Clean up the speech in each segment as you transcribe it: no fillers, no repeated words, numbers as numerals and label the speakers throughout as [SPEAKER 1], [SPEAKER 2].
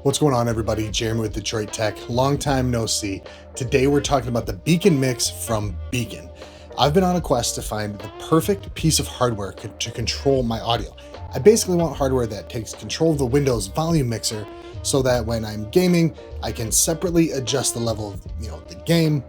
[SPEAKER 1] What's going on, everybody? Jeremy with Detroit Tech. Long time no see. Today we're talking about the BEACN mix from BEACN. I've been on a quest to find the perfect piece of hardware to control my audio. I basically want hardware that takes control of the Windows volume mixer so that when I'm gaming, I can separately adjust the level of the game,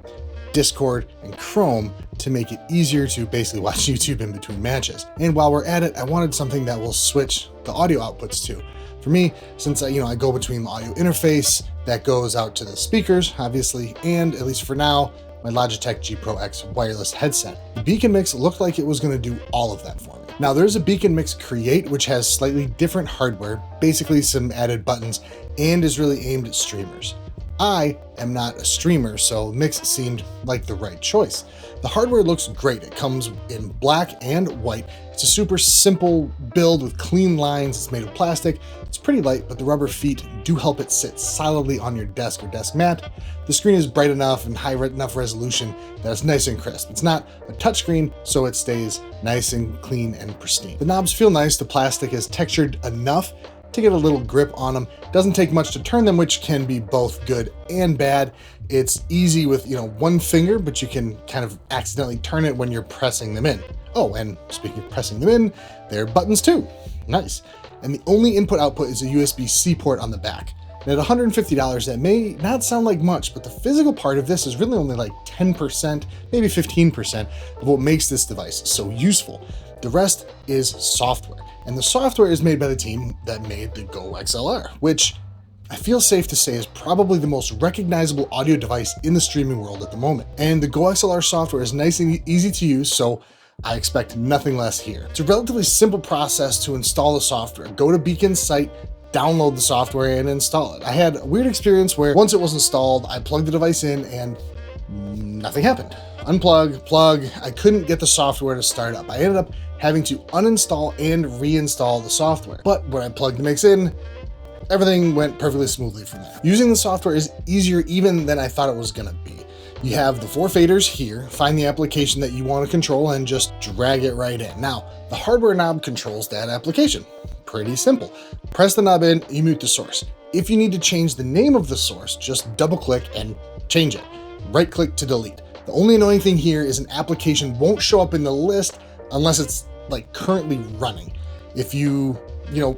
[SPEAKER 1] Discord, and Chrome to make it easier to basically watch YouTube in between matches. And while we're at it, I wanted something that will switch the audio outputs to. For me, since I go between the audio interface that goes out to the speakers, obviously, and at least for now, my Logitech G Pro X wireless headset. The BEACN Mix looked like it was going to do all of that for me. Now there's a BEACN Mix Create, which has slightly different hardware, basically some added buttons, and is really aimed at streamers. I am not a streamer, so Mix seemed like the right choice. The hardware looks great. It comes in black and white. It's a super simple build with clean lines. It's made of plastic. It's pretty light, but the rubber feet do help it sit solidly on your desk or desk mat. The screen is bright enough and high enough resolution that it's nice and crisp. It's not a touchscreen, so it stays nice and clean and pristine. The knobs feel nice. The plastic is textured enough to get a little grip on them. Doesn't take much to turn them, which can be both good and bad. It's easy with one finger, but you can kind of accidentally turn it when you're pressing them in. Oh, and speaking of pressing them in, there are buttons too. Nice. And the only input-output is a USB-C port on the back. And at $150, that may not sound like much, but the physical part of this is really only like 10%, maybe 15% of what makes this device so useful. The rest is software. And the software is made by the team that made the Go XLR, which I feel safe to say is probably the most recognizable audio device in the streaming world at the moment. And the Go XLR software is nice and easy to use, so I expect nothing less here. It's a relatively simple process to install the software. Go to BEACN's site, download the software, and install it. I had a weird experience where once it was installed, I plugged the device in and nothing happened. Unplug, plug, I couldn't get the software to start up. I ended up having to uninstall and reinstall the software. But when I plugged the mix in, everything went perfectly smoothly from there. Using the software is easier even than I thought it was gonna be. You have the 4 faders here, find the application that you want to control and just drag it right in. Now, the hardware knob controls that application. Pretty simple. Press the knob in, you mute the source. If you need to change the name of the source, just double click and change it. Right click to delete. The only annoying thing here is an application won't show up in the list unless it's currently running. If you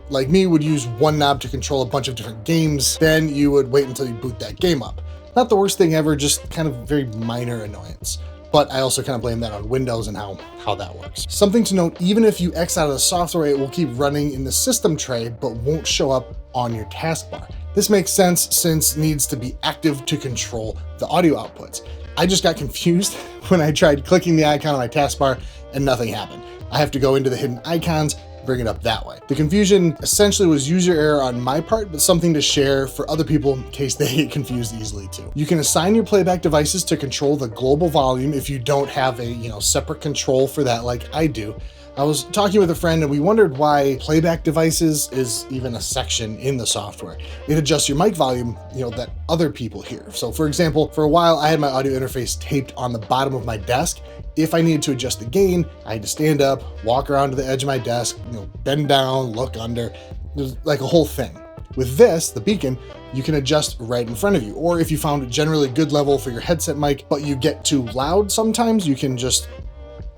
[SPEAKER 1] like me, would use one knob to control a bunch of different games, then you would wait until you boot that game up. Not the worst thing ever, just kind of very minor annoyance. But I also kind of blame that on Windows and how that works. Something to note, even if you X out of the software, it will keep running in the system tray, but won't show up on your taskbar. This makes sense since it needs to be active to control the audio outputs. I just got confused when I tried clicking the icon on my taskbar and nothing happened. I have to go into the hidden icons, bring it up that way. The confusion essentially was user error on my part, but something to share for other people in case they get confused easily too. You can assign your playback devices to control the global volume if you don't have a separate control for that like I do. I was talking with a friend and we wondered why playback devices is even a section in the software. It adjusts your mic volume, that other people hear. So for example, for a while I had my audio interface taped on the bottom of my desk. If I needed to adjust the gain, I had to stand up, walk around to the edge of my desk, bend down, look under. There's like a whole thing. With this, the BEACN, you can adjust right in front of you. Or if you found a generally good level for your headset mic, but you get too loud sometimes, you can just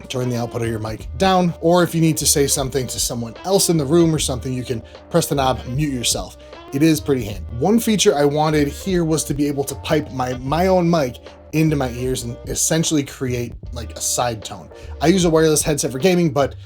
[SPEAKER 1] turn the output of your mic down. Or if you need to say something to someone else in the room or something, you can press the knob, mute yourself. It is pretty handy. One feature I wanted here was to be able to pipe my own mic into my ears and essentially create like a side tone. I use a wireless headset for gaming, but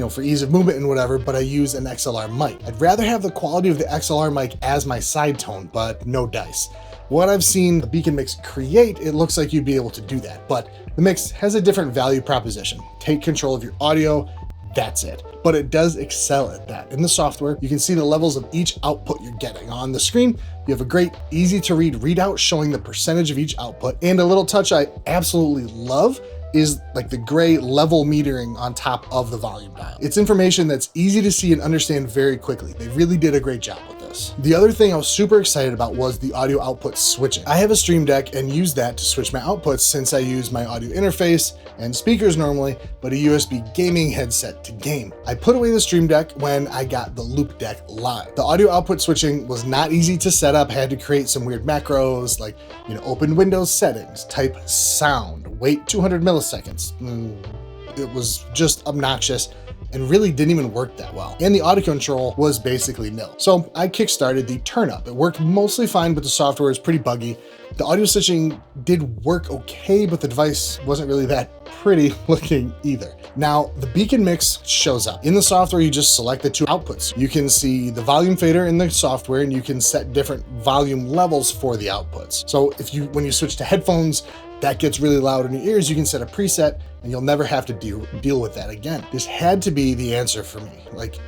[SPEAKER 1] for ease of movement and whatever, but I use an XLR mic. I'd rather have the quality of the XLR mic as my side tone, but no dice. What I've seen the BEACN Mix Create, it looks like you'd be able to do that, but the Mix has a different value proposition. Take control of your audio, that's it. But it does excel at that. In the software, you can see the levels of each output you're getting. On the screen, you have a great, easy to read readout showing the percentage of each output. And a little touch I absolutely love is like the gray level metering on top of the volume dial. It's information that's easy to see and understand very quickly. They really did a great job with this. this. The other thing I was super excited about was the audio output switching. I have a Stream Deck and use that to switch my outputs since I use my audio interface and speakers normally, but a USB gaming headset to game. I put away the Stream Deck when I got the Loop Deck Live. The audio output switching was not easy to set up. I had to create some weird macros like, open Windows settings, type sound, wait 200 milliseconds. It was just obnoxious and really didn't even work that well. And the audio control was basically nil. So I kickstarted the turn up. It worked mostly fine, but the software is pretty buggy. The audio switching did work okay, but the device wasn't really that pretty looking either. Now, the BEACN mix shows up. In the software, you just select the two outputs. You can see the volume fader in the software, and you can set different volume levels for the outputs. So when you switch to headphones, that gets really loud in your ears, you can set a preset and you'll never have to deal with that again. This had to be the answer for me, like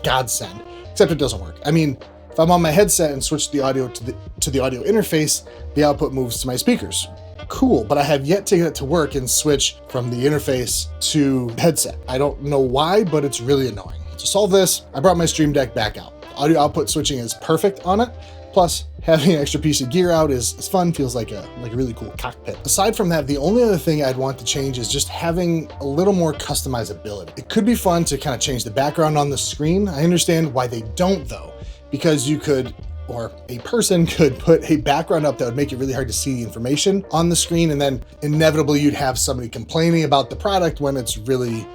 [SPEAKER 1] godsend, except it doesn't work. I mean, if I'm on my headset and switch the audio to the audio interface, the output moves to my speakers. Cool, but I have yet to get it to work and switch from the interface to headset. I don't know why, but it's really annoying. To solve this, I brought my Stream Deck back out. Audio output switching is perfect on it. Plus, having an extra piece of gear out is fun, feels like a really cool cockpit. Aside from that, the only other thing I'd want to change is just having a little more customizability. It could be fun to kind of change the background on the screen. I understand why they don't though, because you could, or a person could put a background up that would make it really hard to see the information on the screen, and then inevitably you'd have somebody complaining about the product when it's really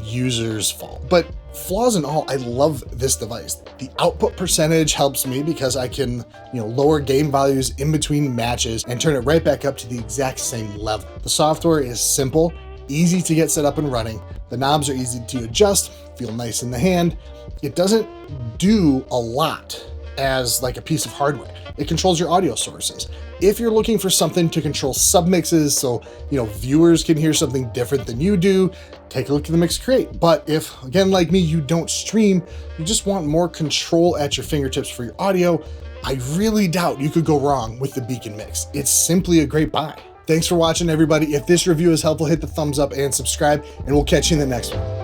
[SPEAKER 1] user's fault. But flaws and all, I love this device. The output percentage helps me because I can, lower gain values in between matches and turn it right back up to the exact same level. The software is simple, easy to get set up and running. The knobs are easy to adjust, feel nice in the hand. It doesn't do a lot as like a piece of hardware. It controls your audio sources. If you're looking for something to control submixes so, viewers can hear something different than you do, take a look at the Mix Create. But if, again, like me, you don't stream, you just want more control at your fingertips for your audio, I really doubt you could go wrong with the BEACN Mix. It's simply a great buy. Thanks for watching, everybody. If this review is helpful, hit the thumbs up and subscribe, and we'll catch you in the next one.